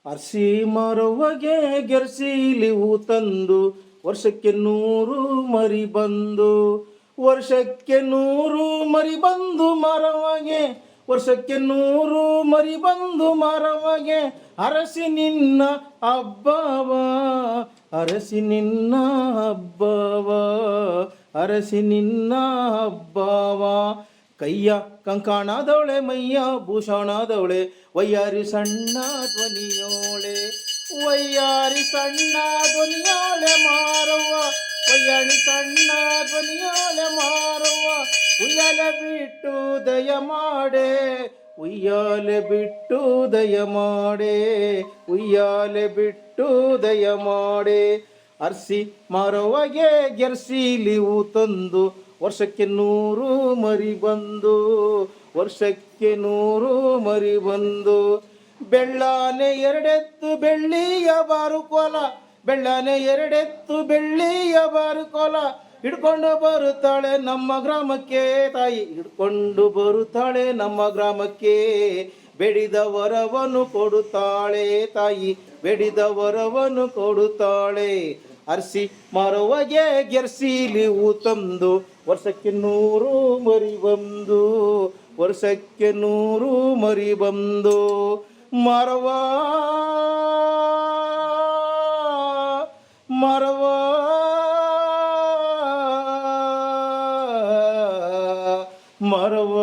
ಅರ್ಸಿ ಮರವಗೆ ಗೆರ್ಸಿಲಿ ಹೂ ತಂದು ವರ್ಷಕ್ಕೆ 100 ಮರಿ ಬಂದು, ವರ್ಷಕ್ಕೆ 100 ಮರಿ ಬಂದು ಮರವಗೆ, ವರ್ಷಕ್ಕೆ 100 ಮರಿ ಬಂದು ಮರವಗೆ, ಅರಸಿ ನಿನ್ನ ಹಬ್ಬವ, ಅರಸಿ ನಿನ್ನ ಹಬ್ಬವ, ಅರಸಿ ನಿನ್ನ ಹಬ್ಬವ. ಕೈಯ ಕಂಕಣದವಳೆ ಮೈಯ ಭೂಷಣದವಳೆ, ವಯ್ಯಾರಿ ಸಣ್ಣ ಧ್ವನಿಯೋಳೆ, ವಯ್ಯಾರಿ ಸಣ್ಣ ಧ್ವನಿಯೋಳೆ ಮಾರವ್ವ, ವಯ್ಯಾರಿ ಸಣ್ಣ ಧ್ವನಿಯೋಳೆ ಮಾರವ್ವ. ಉಯ್ಯಾಲೆ ಬಿಟ್ಟು ದಯ ಮಾಡೆ, ಉಯ್ಯಾಲೆ ಬಿಟ್ಟು ದಯ ಮಾಡೆ, ಉಯ್ಯಾಲೆ ಬಿಟ್ಟು ದಯ ಮಾಡೆ. ಅರ್ಸಿ ಮರವಗೆ ಗೆರ್ಸಿಲಿ ಹೂ ತಂದು ವರ್ಷಕ್ಕೆ 100 ಮರಿ ಬಂದು, ವರ್ಷಕ್ಕೆ 100 ಮರಿ ಬಂದು. ಬೆಳ್ಳಾನೆ ಎರಡೆತ್ತು ಬೆಳ್ಳಿಯ ಬಾರುಕೋಲ, ಬೆಳ್ಳಾನೆ ಎರಡೆತ್ತು ಬೆಳ್ಳಿಯ ಬಾರುಕೋಲ, ಹಿಡ್ಕೊಂಡು ಬರುತ್ತಾಳೆ ನಮ್ಮ ಗ್ರಾಮಕ್ಕೆ ತಾಯಿ, ಹಿಡ್ಕೊಂಡು ಬರುತ್ತಾಳೆ ನಮ್ಮ ಗ್ರಾಮಕ್ಕೆ. ಬೇಡಿದ ವರವನ್ನು ಕೊಡುತ್ತಾಳೆ ತಾಯಿ, ಬೇಡಿದ ವರವನ್ನು ಕೊಡುತ್ತಾಳೆ. ಅರ್ಸಿ ಮರವಗೆ ಗೆರ್ಸಿಲಿ ಹೂ ತಂದು ವರ್ಷಕ್ಕೆ 100 ಮರಿ ಬಂದು, ವರ್ಷಕ್ಕೆ 100 ಮರಿ ಬಂದು. ಮರವ ಮರವ ಮರವ